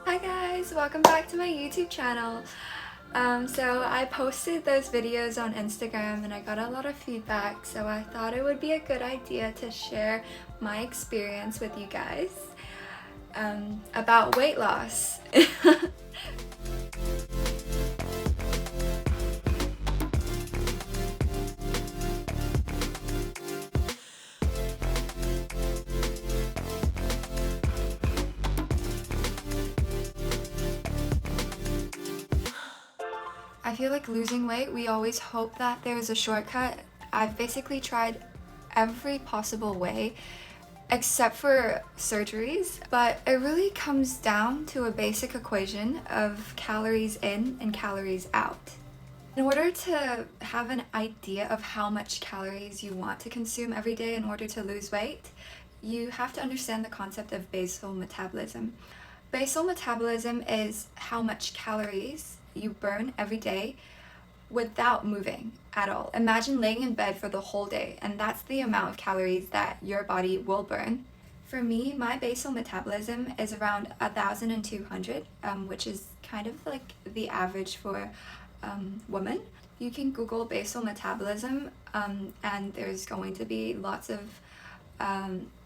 Hi guys, welcome back to my YouTube channel. So I posted those videos on Instagram and I got a lot of feedback, so I thought it would be a good idea to share my experience with you guys about weight loss. I feel like losing weight, we always hope that there's a shortcut. I've basically tried every possible way except for surgeries, but it really comes down to a basic equation of calories in and calories out. In order to have an idea of how much calories you want to consume every day in order to lose weight, you have to understand the concept of basal metabolism. Basal metabolism is how much calories you burn every day without moving at all. Imagine laying in bed for the whole day, and that's the amount of calories that your body will burn. For me, my basal metabolism is around 1,200, which is kind of like the average for women. You can Google basal metabolism, and there's going to be lots of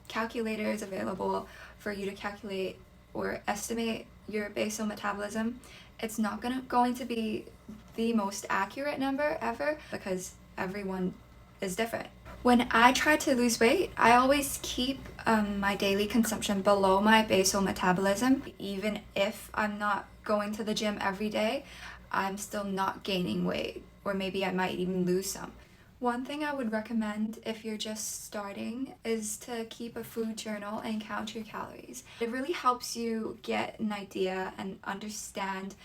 calculators available for you to calculate or estimate your basal metabolism. It's not going to be the most accurate number ever because everyone is different. When I try to lose weight, I always keep my daily consumption below my basal metabolism. Even if I'm not going to the gym every day, I'm still not gaining weight, or maybe I might even lose some. One thing I would recommend if you're just starting is to keep a food journal and count your calories. It really helps you get an idea and understand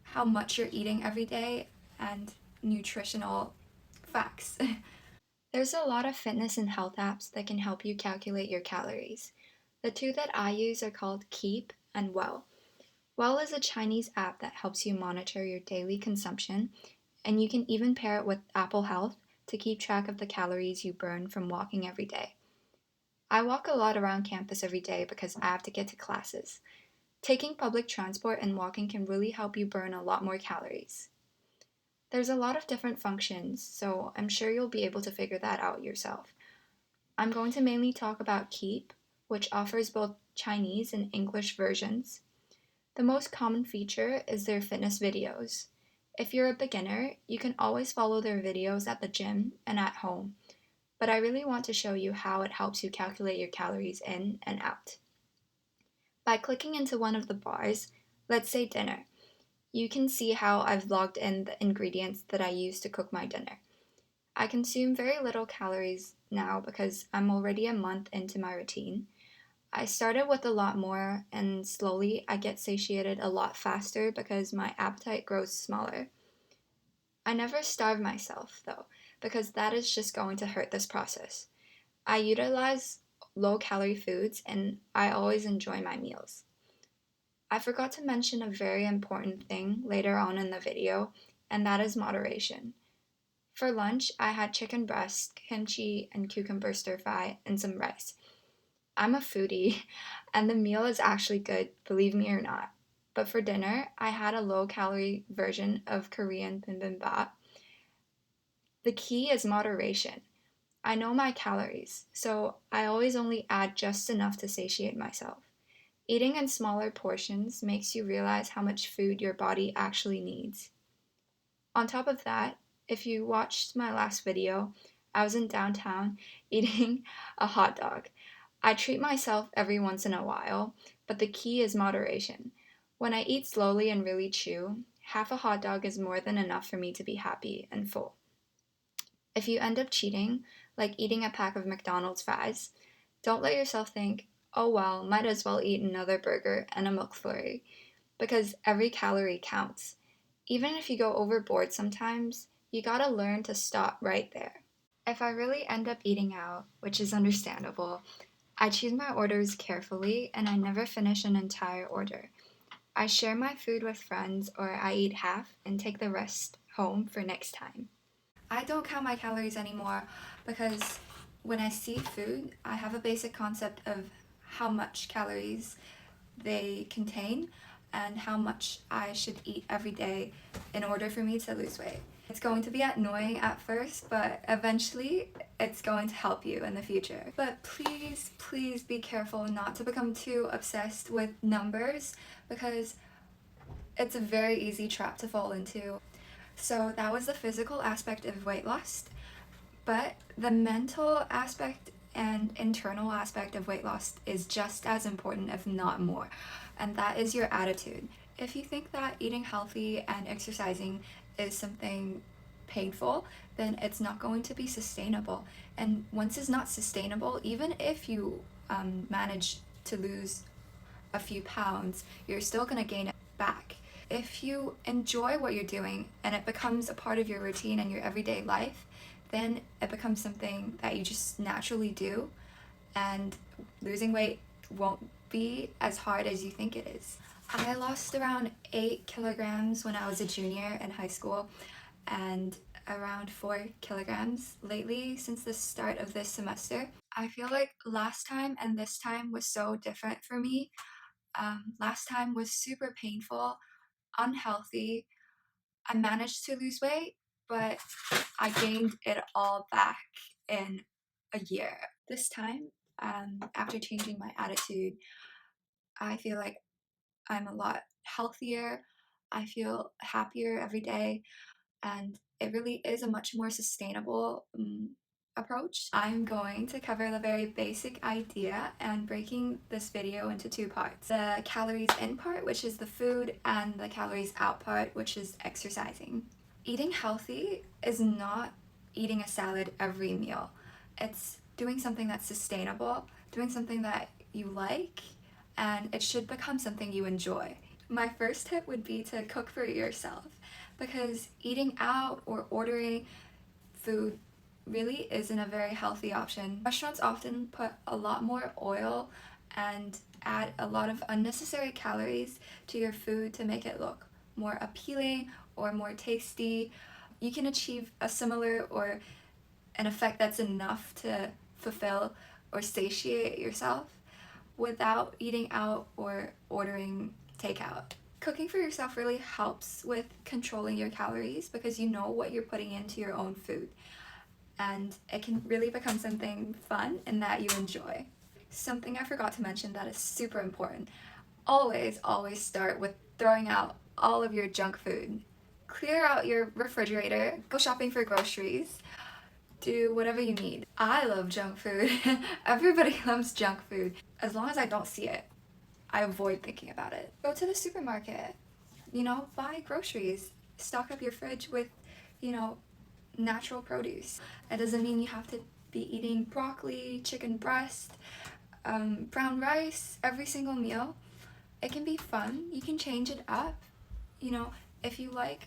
how much you're eating every day and nutritional facts. There's a lot of fitness and health apps that can help you calculate your calories. The two that I use are called Keep and Well. Well is a Chinese app that helps you monitor your daily consumption, and you can even pair it with Apple Health to keep track of the calories you burn from walking every day. I walk a lot around campus every day because I have to get to classes. Taking public transport and walking can really help you burn a lot more calories. There's a lot of different functions, so I'm sure you'll be able to figure that out yourself. I'm going to mainly talk about Keep, which offers both Chinese and English versions. The most common feature is their fitness videos. If you're a beginner, you can always follow their videos at the gym and at home, but I really want to show you how it helps you calculate your calories in and out. By clicking into one of the bars, let's say dinner, you can see how I've logged in the ingredients that I use to cook my dinner. I consume very little calories now because I'm already a month into my routine. I started with a lot more, and slowly I get satiated a lot faster because my appetite grows smaller. I never starve myself, though, because that is just going to hurt this process. I utilize low-calorie foods, and I always enjoy my meals. I forgot to mention a very important thing later on in the video, and that is moderation. For lunch, I had chicken breast, kimchi, and cucumber stir fry, and some rice. I'm a foodie, and the meal is actually good, believe me or not. But for dinner, I had a low-calorie version of Korean bibimbap. The key is moderation. I know my calories, so I always only add just enough to satiate myself. Eating in smaller portions makes you realize how much food your body actually needs. On top of that, if you watched my last video, I was in downtown eating a hot dog. I treat myself every once in a while, but the key is moderation. When I eat slowly and really chew, half a hot dog is more than enough for me to be happy and full. If you end up cheating, like eating a pack of McDonald's fries, don't let yourself think, oh well, might as well eat another burger and a McFlurry, because every calorie counts. Even if you go overboard sometimes, you gotta learn to stop right there. If I really end up eating out, which is understandable, I choose my orders carefully and I never finish an entire order. I share my food with friends or I eat half and take the rest home for next time. I don't count my calories anymore because when I see food, I have a basic concept of how much calories they contain. and how much I should eat every day in order for me to lose weight. It's going to be annoying at first, but eventually it's going to help you in the future. But please, please be careful not to become too obsessed with numbers, because it's a very easy trap to fall into. So that was the physical aspect of weight loss, but the mental aspect and internal aspect of weight loss is just as important, if not more, and that is your attitude. If you think that eating healthy and exercising is something painful, then it's not going to be sustainable. And once it's not sustainable, even if you manage to lose a few pounds, you're still going to gain it back. If you enjoy what you're doing and it becomes a part of your routine and your everyday life, then it becomes something that you just naturally do, and losing weight won't be as hard as you think it is. I lost around 8 kilograms when I was a junior in high school, and around 4 kilograms lately since the start of this semester. I feel like last time and this time was so different for me. Last time was super painful, unhealthy. I managed to lose weight, but I gained it all back in a year. This time, after changing my attitude, I feel like I'm a lot healthier. I feel happier every day, and it really is a much more sustainable approach. I'm going to cover the very basic idea and breaking this video into two parts. The calories in part, which is the food, and the calories out part, which is exercising. Eating healthy is not eating a salad every meal. It's doing something that's sustainable, doing something that you like, and it should become something you enjoy. My first tip would be to cook for yourself, because eating out or ordering food really isn't a very healthy option. Restaurants often put a lot more oil and add a lot of unnecessary calories to your food to make it look more appealing or more tasty. You can achieve a similar or an effect that's enough to fulfill or satiate yourself without eating out or ordering takeout. Cooking for yourself really helps with controlling your calories, because you know what you're putting into your own food, and it can really become something fun and that you enjoy. Something I forgot to mention that is super important: always, always start with throwing out all of your junk food. Clear out your refrigerator, go shopping for groceries, do whatever you need. I love junk food. Everybody loves junk food. As long as I don't see it, I avoid thinking about it. Go to the supermarket, buy groceries. Stock up your fridge with, you know, natural produce. It doesn't mean you have to be eating broccoli, chicken breast, brown rice every single meal. It can be fun. You can change it up. If you like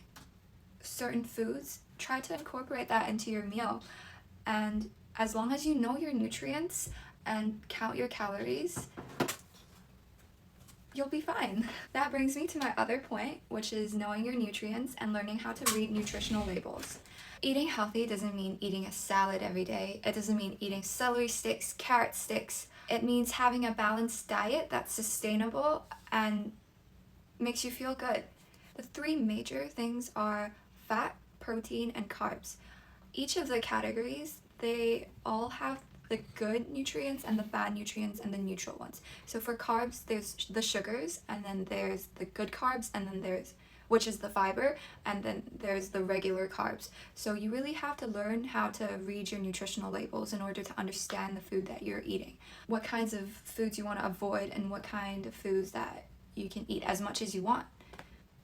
certain foods, try to incorporate that into your meal. And as long as you know your nutrients and count your calories, you'll be fine. That brings me to my other point, which is knowing your nutrients and learning how to read nutritional labels. Eating healthy doesn't mean eating a salad every day. It doesn't mean eating celery sticks, carrot sticks. It means having a balanced diet that's sustainable and makes you feel good. The three major things are fat, protein, and carbs. Each of the categories, they all have the good nutrients and the bad nutrients and the neutral ones. So for carbs, there's the sugars, and then there's the good carbs, and then there's, which is the fiber, and then there's the regular carbs. So you really have to learn how to read your nutritional labels in order to understand the food that you're eating, what kinds of foods you want to avoid, and what kind of foods that you can eat as much as you want.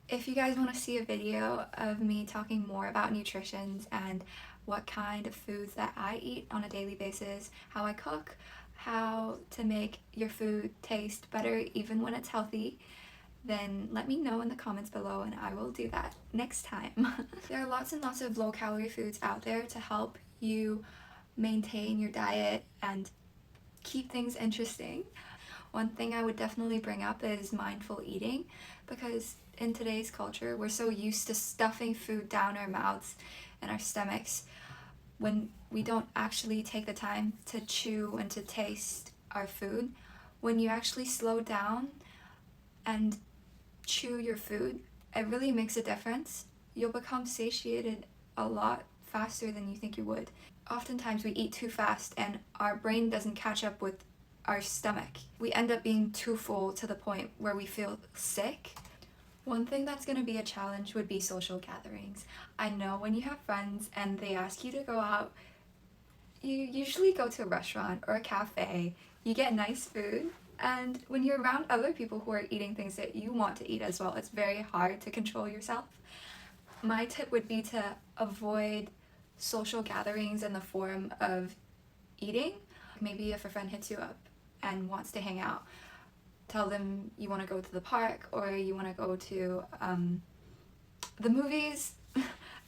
If you guys want to see a video of me talking more about nutrition and what kind of foods that I eat on a daily basis, how I cook, how to make your food taste better even when it's healthy, then let me know in the comments below and I will do that next time. There are lots and lots of low-calorie foods out there to help you maintain your diet and keep things interesting. One thing I would definitely bring up is mindful eating, because in today's culture, we're so used to stuffing food down our mouths and our stomachs when we don't actually take the time to chew and to taste our food. When you actually slow down and chew your food, it really makes a difference. You'll become satiated a lot faster than you think you would. Oftentimes we eat too fast and our brain doesn't catch up with our stomach. We end up being too full to the point where we feel sick. One thing that's going to be a challenge would be social gatherings. I know when you have friends and they ask you to go out, you usually go to a restaurant or a cafe, you get nice food, and when you're around other people who are eating things that you want to eat as well, it's very hard to control yourself. My tip would be to avoid social gatherings in the form of eating. Maybe if a friend hits you up and wants to hang out, tell them you want to go to the park or you want to go to the movies.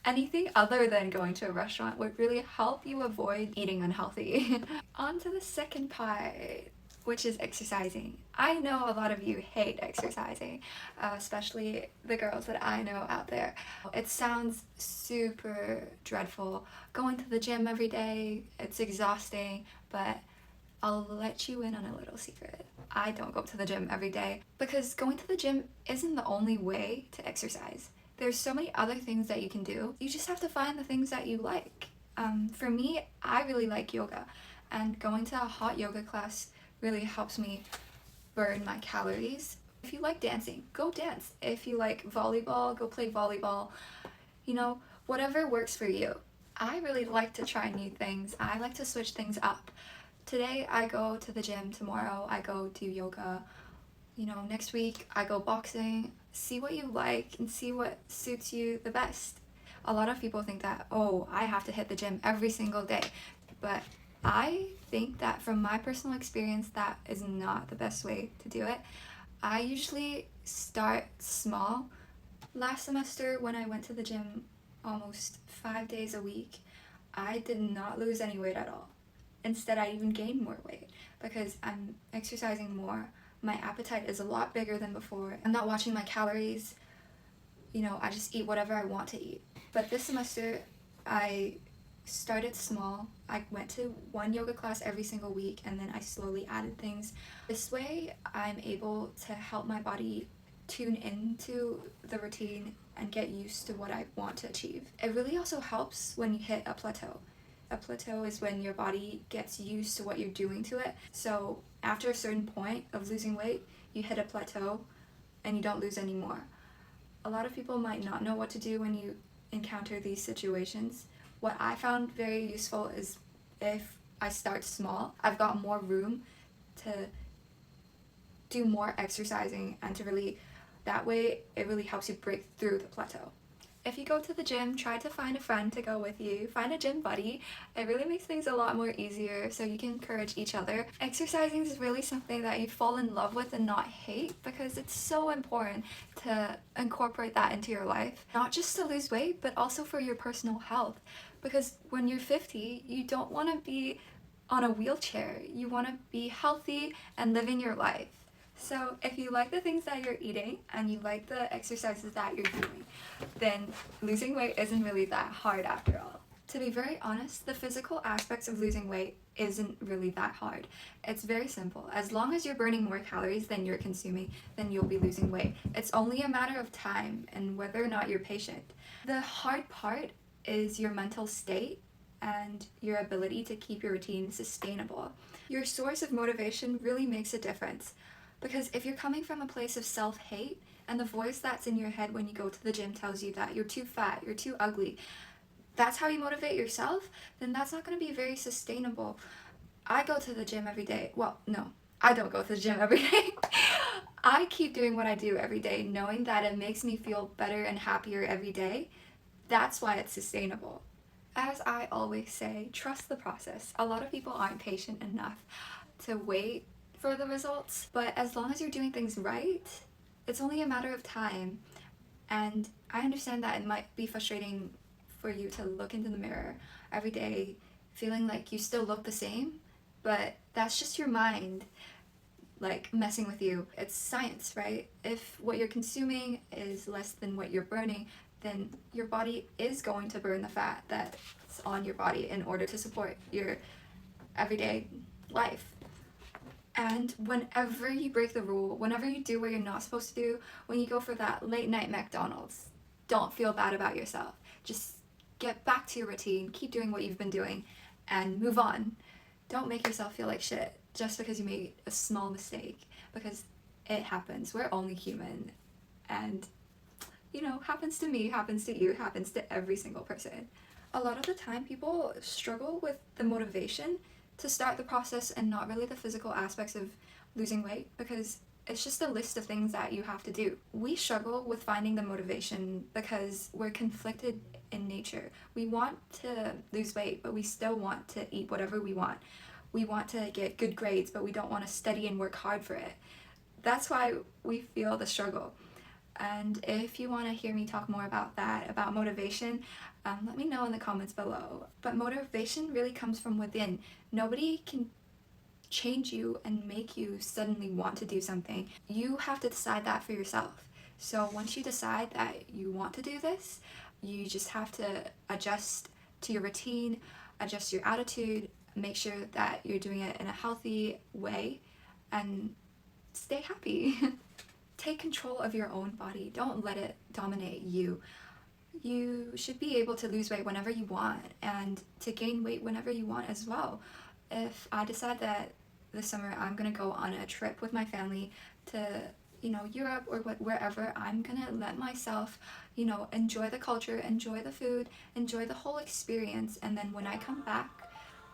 Anything other than going to a restaurant would really help you avoid eating unhealthy. On to the second part, which is exercising. I know a lot of you hate exercising, especially the girls that I know out there. It sounds super dreadful. Going to the gym every day, it's exhausting, but I'll let you in on a little secret. I don't go to the gym every day because going to the gym isn't the only way to exercise. There's so many other things that you can do. You just have to find the things that you like. For me, I really like yoga, and going to a hot yoga class really helps me burn my calories. If you like dancing, go dance. If you like volleyball, go play volleyball. You know, whatever works for you. I really like to try new things. I like to switch things up. Today I go to the gym, tomorrow I go do yoga. You know, next week I go boxing. See what you like and see what suits you the best. A lot of people think that, oh, I have to hit the gym every single day. But I think that from my personal experience, that is not the best way to do it. I usually start small. Last semester when I went to the gym almost 5 days a week, I did not lose any weight at all. Instead, I even gained more weight because I'm exercising more. My appetite is a lot bigger than before. I'm not watching my calories. You know, I just eat whatever I want to eat. But this semester, I started small. I went to one yoga class every single week, and then I slowly added things. This way, I'm able to help my body tune into the routine and get used to what I want to achieve. It really also helps when you hit a plateau. A plateau is when your body gets used to what you're doing to it. So after a certain point of losing weight, you hit a plateau and you don't lose any more. A lot of people might not know what to do when you encounter these situations. What I found very useful is if I start small, I've got more room to do more exercising and to really, that way it really helps you break through the plateau. If you go to the gym, try to find a friend to go with you. Find a gym buddy. It really makes things a lot more easier so you can encourage each other. Exercising is really something that you fall in love with and not hate because it's so important to incorporate that into your life. Not just to lose weight, but also for your personal health. Because when you're 50, you don't want to be on a wheelchair. You want to be healthy and living your life. So if you like the things that you're eating and you like the exercises that you're doing, then losing weight isn't really that hard after all. To be very honest, the physical aspects of losing weight isn't really that hard. It's very simple. As long as you're burning more calories than you're consuming, then you'll be losing weight. It's only a matter of time and whether or not you're patient. The hard part is your mental state and your ability to keep your routine sustainable. Your source of motivation really makes a difference. Because if you're coming from a place of self-hate and the voice that's in your head when you go to the gym tells you that you're too fat, you're too ugly, that's how you motivate yourself, then that's not going to be very sustainable. I go to the gym every day. Well, no, I don't go to the gym every day. I keep doing what I do every day, knowing that it makes me feel better and happier every day. That's why it's sustainable. As I always say, trust the process. A lot of people aren't patient enough to wait for the results, but as long as you're doing things right, it's only a matter of time. And I understand that it might be frustrating for you to look into the mirror every day feeling like you still look the same, but that's just your mind like messing with you. It's science, right? If what you're consuming is less than what you're burning, then your body is going to burn the fat that's on your body in order to support your everyday life. And whenever you break the rule, whenever you do what you're not supposed to do, when you go for that late night McDonald's, don't feel bad about yourself. Just get back to your routine, keep doing what you've been doing, and move on. Don't make yourself feel like shit just because you made a small mistake, because it happens. We're only human. And, happens to me, happens to you, happens to every single person. A lot of the time, people struggle with the motivation to start the process and not really the physical aspects of losing weight, because it's just a list of things that you have to do. We struggle with finding the motivation because we're conflicted in nature. We want to lose weight, but we still want to eat whatever we want. We want to get good grades, but we don't want to study and work hard for it. That's why we feel the struggle. And if you want to hear me talk more about that, about motivation, let me know in the comments below. But motivation really comes from within. Nobody can change you and make you suddenly want to do something. You have to decide that for yourself. So once you decide that you want to do this, you just have to adjust to your routine, adjust your attitude, make sure that you're doing it in a healthy way, and stay happy. Take control of your own body. Don't let it dominate you. You should be able to lose weight whenever you want and to gain weight whenever you want as well. If I decide that this summer I'm gonna go on a trip with my family to, Europe or wherever, I'm gonna let myself, enjoy the culture, enjoy the food, enjoy the whole experience, and then when I come back,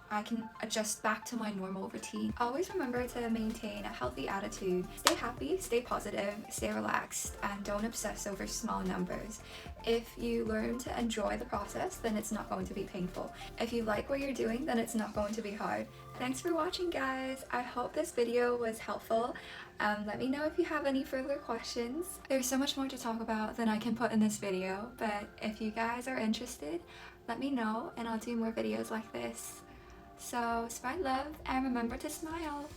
I can adjust back to my normal routine. Always remember to maintain a healthy attitude. Stay happy, stay positive, stay relaxed, and don't obsess over small numbers. If you learn to enjoy the process, then it's not going to be painful. If you like what you're doing, then it's not going to be hard. Thanks for watching, guys. I hope this video was helpful. Let me know if you have any further questions. There's so much more to talk about than I can put in this video, but if you guys are interested, let me know and I'll do more videos like this. So spread love and remember to smile.